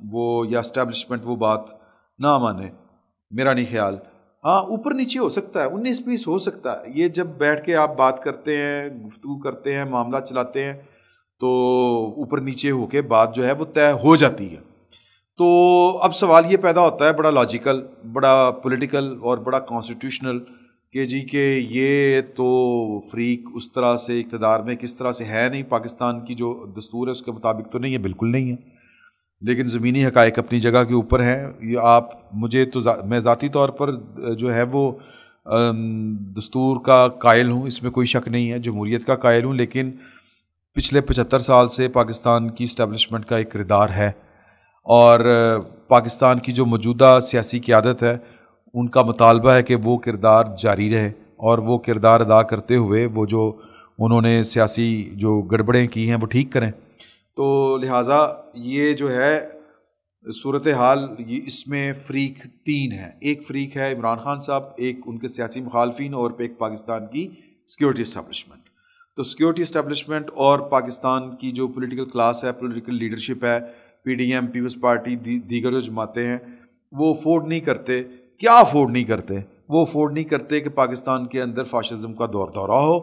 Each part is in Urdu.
وہ یا اسٹیبلشمنٹ وہ بات نہ مانے، میرا نہیں خیال. ہاں اوپر نیچے ہو سکتا ہے، 19-20 ہو سکتا ہے. یہ جب بیٹھ کے آپ بات کرتے ہیں، گفتگو کرتے ہیں، معاملہ چلاتے ہیں تو اوپر نیچے ہو کے بات جو ہے وہ طے ہو جاتی ہے. تو اب سوال یہ پیدا ہوتا ہے بڑا لاجیکل، بڑا پولیٹیکل اور بڑا کانسٹیٹیوشنل کہ جی کہ یہ تو فریق اس طرح سے اقتدار میں کس طرح سے ہے نہیں، پاکستان کی جو دستور ہے اس کے مطابق تو نہیں ہے، بالکل نہیں ہے. لیکن زمینی حقائق اپنی جگہ کے اوپر ہیں. یہ آپ مجھے تو میں ذاتی طور پر جو ہے وہ دستور کا قائل ہوں، اس میں کوئی شک نہیں ہے، جمہوریت کا قائل ہوں. لیکن پچھلے 75 سال سے پاکستان کی اسٹیبلشمنٹ کا ایک کردار ہے، اور پاکستان کی جو موجودہ سیاسی قیادت ہے ان کا مطالبہ ہے کہ وہ کردار جاری رہے، اور وہ کردار ادا کرتے ہوئے وہ جو انہوں نے سیاسی جو گڑبڑیں کی ہیں وہ ٹھیک کریں. تو لہٰذا یہ جو ہے صورتحال، یہ اس میں فریق 3 ہیں. ایک فریق ہے عمران خان صاحب، ایک ان کے سیاسی مخالفین، اور ایک پاکستان کی سیکیورٹی اسٹیبلشمنٹ. تو سیکیورٹی اسٹیبلشمنٹ اور پاکستان کی جو پولیٹیکل کلاس ہے، پولیٹیکل لیڈرشپ ہے، P D M, Peoples Party, دیگر جو جماعتیں ہیں، وہ افورڈ نہیں کرتے. کیا افورڈ نہیں کرتے؟ وہ افورڈ نہیں کرتے کہ پاکستان کے اندر فاشزم کا دورہ ہو،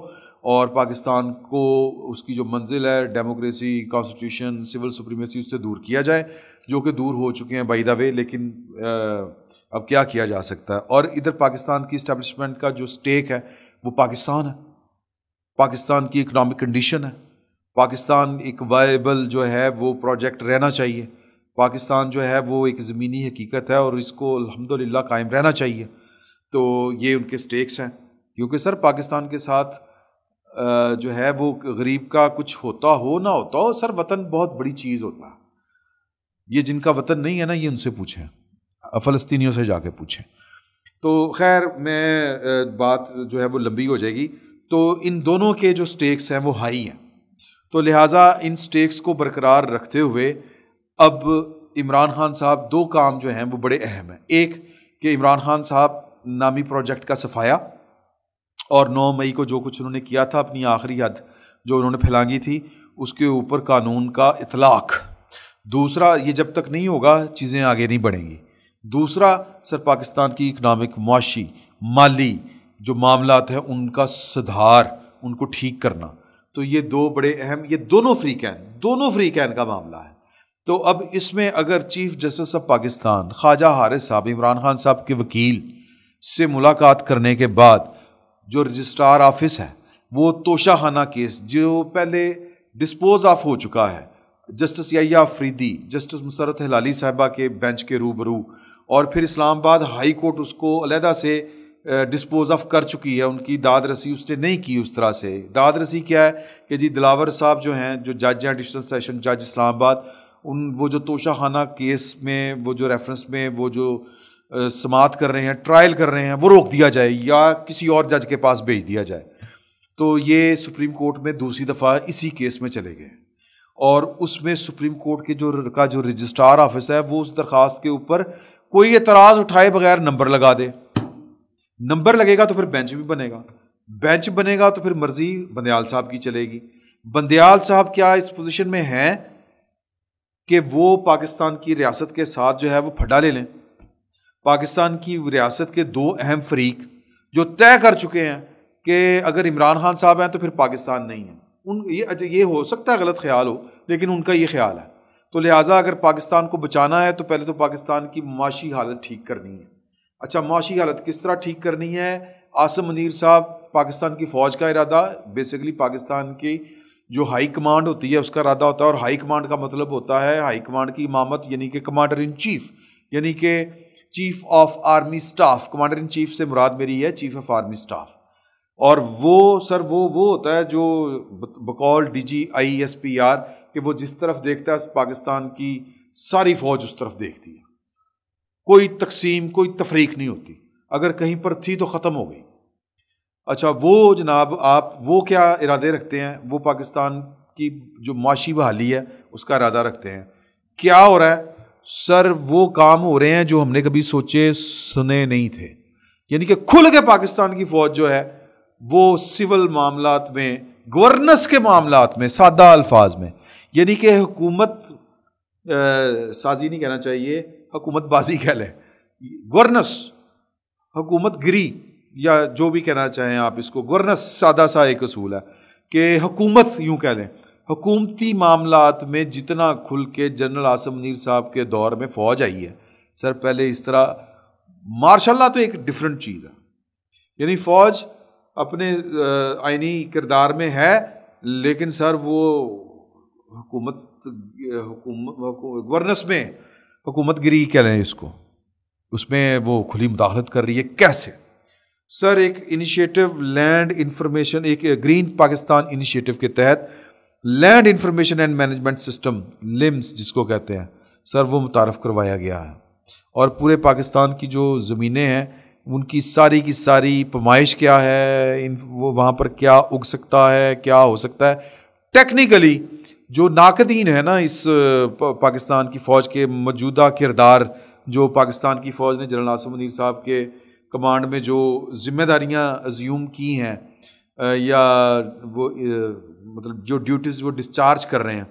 اور پاکستان کو اس کی جو منزل ہے ڈیموکریسی، کانسٹیٹیوشن، سول سپریمیسی، اس سے دور کیا جائے، جو کہ دور ہو چکے ہیں بائی دا وے. لیکن اب کیا کیا جا سکتا ہے. اور ادھر پاکستان کی اسٹیبلشمنٹ کا جو سٹیک ہے وہ پاکستان ہے، پاکستان کی اکنامک کنڈیشن ہے، پاکستان ایک وائبل جو ہے وہ پروجیکٹ رہنا چاہیے، پاکستان جو ہے وہ ایک زمینی حقیقت ہے اور اس کو الحمدللہ قائم رہنا چاہیے. تو یہ ان کے سٹیکس ہیں. کیونکہ سر پاکستان کے ساتھ جو ہے وہ غریب کا کچھ ہوتا ہو نہ ہوتا ہو، سر وطن بہت بڑی چیز ہوتا ہے. یہ جن کا وطن نہیں ہے نا، یہ ان سے پوچھیں، فلسطینیوں سے جا کے پوچھیں. تو خیر میں بات جو ہے وہ لمبی ہو جائے گی. تو ان دونوں کے جو سٹیکس ہیں وہ ہائی ہیں. تو لہٰذا ان سٹیکس کو برقرار رکھتے ہوئے اب عمران خان صاحب 2 کام جو ہیں وہ بڑے اہم ہیں. ایک کہ عمران خان صاحب نامی پروجیکٹ کا صفایا، اور 9 مئی کو جو کچھ انہوں نے کیا تھا، اپنی آخری حد جو انہوں نے پھیلانگی تھی، اس کے اوپر قانون کا اطلاق. دوسرا، یہ جب تک نہیں ہوگا چیزیں آگے نہیں بڑھیں گی. دوسرا سر دپاکستان کی اکنامک، معاشی، مالی جو معاملات ہیں ان کا سدھار، ان کو ٹھیک کرنا. تو یہ 2 بڑے اہم، یہ دونوں فریقین کا معاملہ ہے. تو اب اس میں اگر چیف جسٹس آف پاکستان خواجہ حارث صاحب عمران خان صاحب کے وکیل سے ملاقات کرنے کے بعد جو رجسٹرار آفس ہے وہ توشہ خانہ کیس جو پہلے ڈسپوز آف ہو چکا ہے جسٹس یحییٰ آفریدی، جسٹس مسرت ہلالی صاحبہ کے بینچ کے روبرو، اور پھر اسلام آباد ہائی کورٹ اس کو علیحدہ سے ڈسپوز آف کر چکی ہے. ان کی داد رسی اس نے نہیں کی اس طرح سے. داد رسی کیا ہے کہ جی دلاور صاحب جو ہیں، جو جج ہیں، ایڈیشنل سیشن جج اسلام آباد، وہ جو توشہ خانہ کیس میں وہ جو ریفرنس میں وہ جو سماعت کر رہے ہیں، ٹرائل کر رہے ہیں، وہ روک دیا جائے یا کسی اور جج کے پاس بھیج دیا جائے. تو یہ سپریم کورٹ میں دوسری دفعہ اسی کیس میں چلے گئے، اور اس میں سپریم کورٹ کے جو رجسٹرار آفس ہے وہ اس درخواست کے اوپر کوئی اعتراض اٹھائے بغیر نمبر لگا دے. نمبر لگے گا تو پھر بینچ بھی بنے گا، بینچ بنے گا تو پھر مرضی بندیال صاحب کی چلے گی. بندیال صاحب کیا اس پوزیشن میں ہیں کہ وہ پاکستان کی ریاست کے ساتھ جو ہے وہ پھڈا لے لیں؟ پاکستان کی ریاست کے 2 اہم فریق جو طے کر چکے ہیں کہ اگر عمران خان صاحب ہیں تو پھر پاکستان نہیں ہے. یہ ہو سکتا ہے غلط خیال ہو، لیکن ان کا یہ خیال ہے. تو لہٰذا اگر پاکستان کو بچانا ہے تو پہلے تو پاکستان کی معاشی حالت ٹھیک کرنی ہے. اچھا، معاشی حالت کس طرح ٹھیک کرنی ہے؟ عاصم منیر صاحب، پاکستان کی فوج کا ارادہ، بیسیکلی پاکستان کی جو ہائی کمانڈ ہوتی ہے اس کا ارادہ ہوتا ہے. اور ہائی کمانڈ کا مطلب ہوتا ہے ہائی کمانڈ کی امامت، یعنی کہ کمانڈر ان چیف، یعنی کہ chief of army staff. Commander in chief سے مراد میری ہے چیف آف آرمی سٹاف. اور وہ سر وہ ہوتا ہے جو بقول D G I S P R کہ وہ جس طرف دیکھتا ہے پاکستان کی ساری فوج اس طرف دیکھتی ہے. کوئی تقسیم، کوئی تفریق نہیں ہوتی. اگر کہیں پر تھی تو ختم ہو گئی. اچھا، وہ جناب آپ وہ کیا ارادے رکھتے ہیں؟ وہ پاکستان کی جو معاشی بحالی ہے اس کا ارادہ رکھتے ہیں. کیا ہو رہا ہے سر؟ وہ کام ہو رہے ہیں جو ہم نے کبھی سوچے سنے نہیں تھے. یعنی کہ کھل کے پاکستان کی فوج جو ہے وہ سول معاملات میں، گورننس کے معاملات میں، سادہ الفاظ میں، یعنی کہ حکومت سازی نہیں کہنا چاہیے، حکومت بازی کہہ لیں، گورننس، حکومت گری، یا جو بھی کہنا چاہیں آپ اس کو، گورننس سادہ سا ایک اصول ہے کہ حکومت یوں کہہ لیں، حکومتی معاملات میں جتنا کھل کے جنرل عاصم منیر صاحب کے دور میں فوج آئی ہے سر، پہلے اس طرح ماشاء اللہ تو ایک ڈفرینٹ چیز ہے، یعنی فوج اپنے آئینی کردار میں ہے، لیکن سر وہ گورننس میں حکومت گری کہہ لیں اس کو، اس میں وہ کھلی مداخلت کر رہی ہے۔ کیسے سر؟ ایک انیشیٹو لینڈ انفارمیشن، ایک گرین پاکستان انیشیٹو کے تحت land information and management system LIMS جس کو کہتے ہیں سر، وہ متعارف کروایا گیا ہے، اور پورے پاکستان کی جو زمینیں ہیں ان کی ساری پیمائش کیا ہے، وہ وہاں پر کیا اگ سکتا ہے، کیا ہو سکتا ہے ٹیکنیکلی۔ جو ناقدین ہے نا اس پاکستان کی فوج کے موجودہ کردار، جو پاکستان کی فوج نے جنرل عاصم منیر صاحب کے کمانڈ میں جو ذمہ داریاں ازیوم کی ہیں یا وہ مطلب جو ڈیوٹیز وہ ڈسچارج کر رہے ہیں،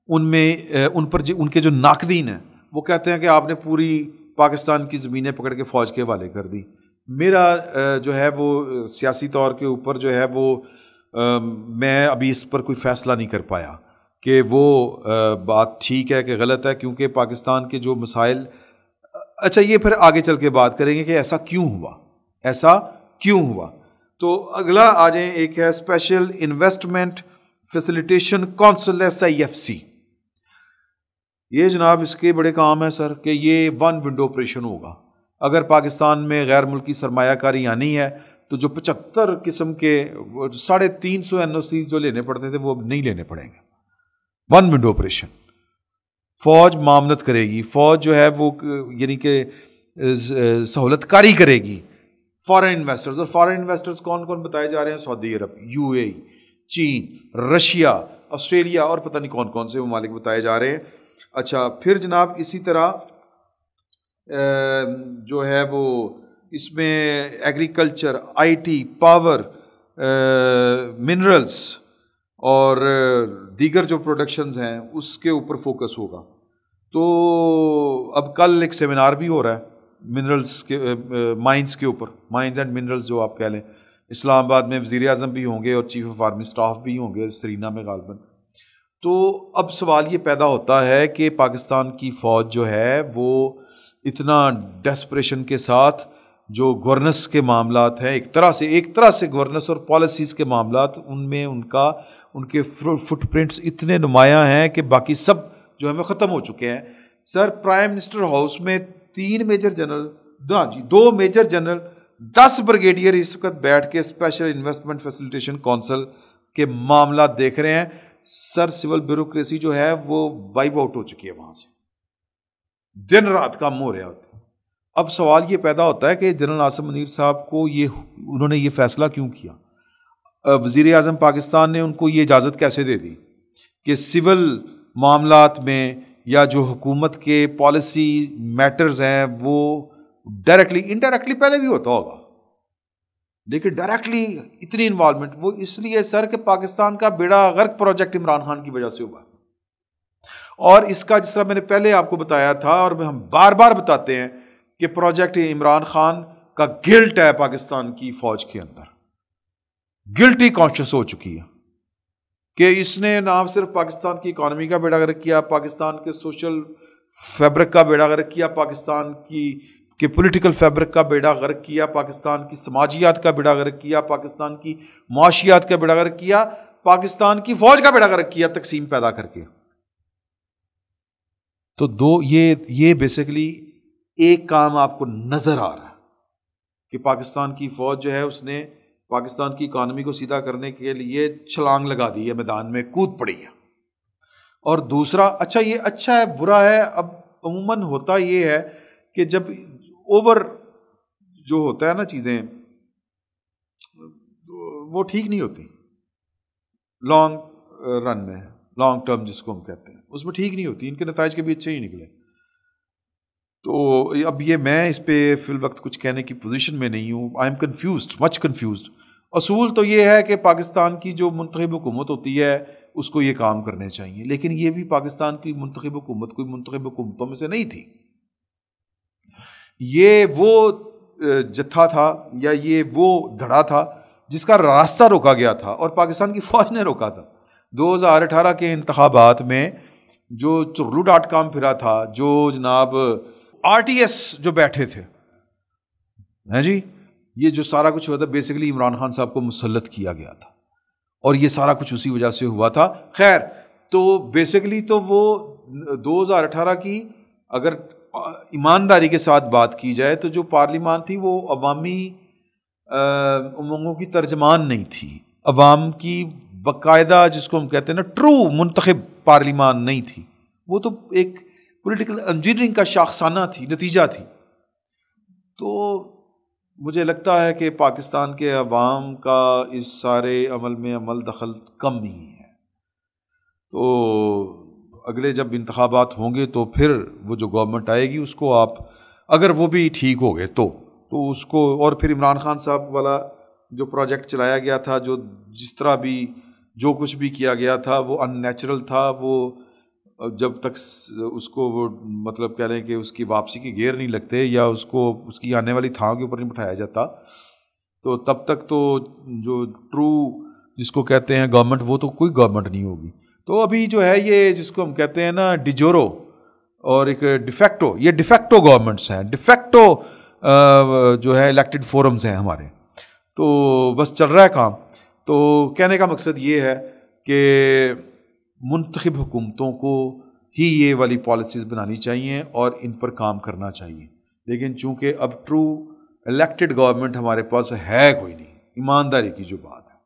ان میں ان پر ان کے جو ناقدین ہیں وہ کہتے ہیں کہ آپ نے پوری پاکستان کی زمینیں پکڑ کے فوج کے حوالے کر دی۔ میرا جو ہے وہ سیاسی طور کے اوپر جو ہے وہ میں ابھی اس پر کوئی فیصلہ نہیں کر پایا کہ وہ بات ٹھیک ہے کہ غلط ہے، کیونکہ پاکستان کے جو مسائل، اچھا یہ پھر آگے چل کے بات کریں گے کہ ایسا کیوں ہوا۔ تو اگلا آ جائیں، ایک ہے special investment facilitation council SIFC۔ یہ جناب اس کے بڑے کام ہے سر کہ یہ ون ونڈو آپریشن ہوگا۔ اگر پاکستان میں غیر ملکی سرمایہ کاری آنی ہے تو جو 75 قسم کے 350 NOCs جو لینے پڑتے تھے وہ اب نہیں لینے پڑیں گے۔ ون ونڈو آپریشن، فوج معاملت کرے گی، فوج جو ہے وہ یعنی کہ سہولت کاری کرے گی فارن انویسٹرز، اور فارن انویسٹرز کون کون بتائے جا رہے ہیں؟ سعودی عرب، UAE، چین، رشیا، آسٹریلیا، اور پتہ نہیں کون کون سے ممالک بتائے جا رہے ہیں۔ اچھا پھر جناب اسی طرح جو ہے وہ اس میں ایگریکلچر، IT، پاور، منرلز اور دیگر جو پروڈکشنز ہیں اس کے اوپر فوکس ہوگا۔ تو اب کل ایک سیمینار بھی ہو رہا ہے منرلز کے، مائنز کے اوپر، مائنز اینڈ منرلز جو آپ کہہ لیں، اسلام آباد میں وزیر اعظم بھی ہوں گے اور چیف آف آرمی اسٹاف بھی ہوں گے سرینا میں غالباً۔ تو اب سوال یہ پیدا ہوتا ہے کہ پاکستان کی فوج جو ہے وہ اتنا ڈیسپریشن کے ساتھ جو گورننس کے معاملات ہیں، ایک طرح سے گورننس اور پالیسیز کے معاملات، ان میں ان کے فٹ پرنٹس اتنے نمایاں ہیں کہ باقی سب جو ہمیں ختم ہو چکے ہیں۔ سر پرائم منسٹر ہاؤس میں 2 میجر جنرل 10 بریگیڈیئر اس وقت بیٹھ کے اسپیشل انویسٹمنٹ فیسیلیٹیشن کونسل کے معاملات دیکھ رہے ہیں۔ سر سول بیوروکریسی جو ہے وہ وائپ آؤٹ ہو چکی ہے، وہاں سے دن رات کام ہو رہے ہوتے ہیں۔ اب سوال یہ پیدا ہوتا ہے کہ جنرل عاصم منیر صاحب کو انہوں نے یہ فیصلہ کیوں کیا؟ وزیر اعظم پاکستان نے ان کو یہ اجازت کیسے دے دی کہ سول معاملات میں یا جو حکومت کے پالیسی میٹرز ہیں وہ ڈائریکٹلی، انڈائریکٹلی پہلے بھی ہوتا ہوگا لیکن ڈائریکٹلی اتنی انوالومنٹ، وہ اس لیے سر کہ پاکستان کا بیڑا غرق پروجیکٹ عمران خان کی وجہ سے ہوا، اور اس کا جس طرح میں نے پہلے آپ کو بتایا تھا اور ہم بار بار بتاتے ہیں کہ پروجیکٹ عمران خان کا گلٹ ہے پاکستان کی فوج کے اندر، گلٹی کانشیس ہو چکی ہے کہ اس نے نہ صرف پاکستان کی اکانومی کا بیڑا غرق کیا، پاکستان کے سوشل فیبرک کا بیڑا غرق کیا، پاکستان کے پولیٹیکل فیبرک کا بیڑا غرق کیا، پاکستان کی سماجیات کا بیڑا غرق کیا، پاکستان کی معاشیات کا بیڑا غرق کیا، پاکستان کی فوج کا بیڑا غرق کیا تقسیم پیدا کر کے۔ تو یہ بیسیکلی ایک کام آپ کو نظر آ رہا ہے کہ پاکستان کی فوج جو ہے اس نے پاکستان کی اکانومی کو سیدھا کرنے کے لیے چھلانگ لگا دی ہے، میدان میں کود پڑی ہے۔ اور دوسرا، اچھا یہ اچھا ہے برا ہے، اب عموماً ہوتا یہ ہے کہ جب اوور جو ہوتا ہے نا چیزیں وہ ٹھیک نہیں ہوتی، لانگ رن میں، لانگ ٹرم جس کو ہم کہتے ہیں، اس میں ٹھیک نہیں ہوتی، ان کے نتائج کے بھی اچھے ہی نکلے۔ تو اب یہ میں اس پہ فی الوقت کچھ کہنے کی پوزیشن میں نہیں ہوں، I am confused, much confused. اصول تو یہ ہے کہ پاکستان کی جو منتخب حکومت ہوتی ہے اس کو یہ کام کرنے چاہیے. لیکن یہ بھی پاکستان کی منتخب حکومت کوئی منتخب حکومتوں میں سے نہیں تھی. یہ وہ جتھا تھا یا یہ وہ دھڑا تھا جس کا راستہ روکا گیا تھا اور پاکستان کی فوج نے روکا تھا. 2018 کے انتخابات میں جو چرلو.com پھرا تھا, جو جناب RTS جو بیٹھے تھے ہیں جی, یہ جو سارا کچھ ہوا تھا بیسیکلی عمران خان صاحب کو مسلط کیا گیا تھا اور یہ سارا کچھ اسی وجہ سے ہوا تھا. خیر, تو بیسیکلی تو وہ 2018 کی اگر ایمانداری کے ساتھ بات کی جائے تو جو پارلیمان تھی وہ عوامی امنگوں کی ترجمان نہیں تھی, عوام کی باقاعدہ جس کو ہم کہتے ہیں نا ٹرو منتخب پارلیمان نہیں تھی. وہ تو ایک پولیٹیکل انجینئرنگ کا شاخسانہ تھی, نتیجہ تھی. تو مجھے لگتا ہے کہ پاکستان کے عوام کا اس سارے عمل میں عمل دخل کم ہی ہے. تو اگلے جب انتخابات ہوں گے تو پھر وہ جو گورنمنٹ آئے گی اس کو آپ اگر وہ بھی ٹھیک ہو گئے تو اس کو, اور پھر عمران خان صاحب والا جو پروجیکٹ چلایا گیا تھا, جو جس طرح بھی جو کچھ بھی کیا گیا تھا وہ ان نیچرل تھا. وہ جب تک اس کو وہ مطلب کہہ رہے ہیں کہ اس کی واپسی کے گیئر نہیں لگتے یا اس کو اس کی آنے والی تھاؤں کے اوپر نہیں بٹھایا جاتا تو تب تک تو جو ٹرو جس کو کہتے ہیں گورنمنٹ وہ تو کوئی گورنمنٹ نہیں ہوگی. تو ابھی جو ہے یہ جس کو ہم کہتے ہیں نا ڈیجورو اور ایک ڈیفیکٹو, یہ ڈیفیکٹو گورنمنٹس ہیں, ڈیفیکٹو جو ہے الیکٹڈ فورمز ہیں ہمارے. تو بس چل رہا ہے کام. تو کہنے کا مقصد یہ ہے کہ منتخب حکومتوں کو ہی یہ والی پالیسیز بنانی چاہیے اور ان پر کام کرنا چاہیے. لیکن چونکہ اب ٹرو الیکٹڈ گورنمنٹ ہمارے پاس ہے کوئی نہیں, ایمانداری کی جو بات ہے,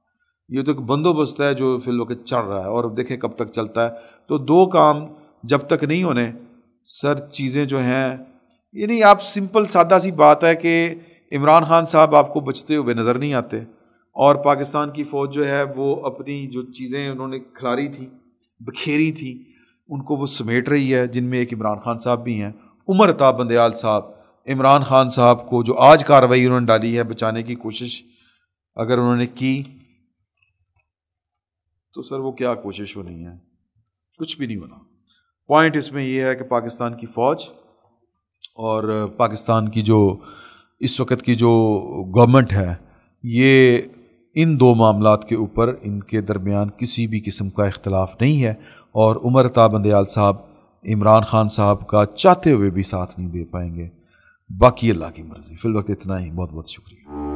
یہ تو ایک بندوبست ہے جو فی الوقت چل رہا ہے اور دیکھیں کب تک چلتا ہے. تو دو کام جب تک نہیں ہونے سر چیزیں جو ہیں, یعنی آپ سمپل سادہ سی بات ہے کہ عمران خان صاحب آپ کو بچتے ہوئے نظر نہیں آتے اور پاکستان کی فوج جو ہے وہ اپنی جو چیزیں انہوں نے کھلاری تھی, بکھیری تھی, ان کو وہ سمیٹ رہی ہے, جن میں ایک عمران خان صاحب بھی ہیں. عمر عطا بندیال صاحب عمران خان صاحب کو جو آج کارروائی انہوں نے ڈالی ہے بچانے کی کوشش اگر انہوں نے کی تو سر وہ کیا کوشش ہونی ہے, کچھ بھی نہیں ہونا. پوائنٹ اس میں یہ ہے کہ پاکستان کی فوج اور پاکستان کی جو اس وقت کی جو گورنمنٹ ہے یہ ان دو معاملات کے اوپر ان کے درمیان کسی بھی قسم کا اختلاف نہیں ہے. اور عمر عطا بندیال صاحب عمران خان صاحب کا چاہتے ہوئے بھی ساتھ نہیں دے پائیں گے. باقی اللہ کی مرضی. فی الوقت اتنا ہی. بہت بہت شکریہ.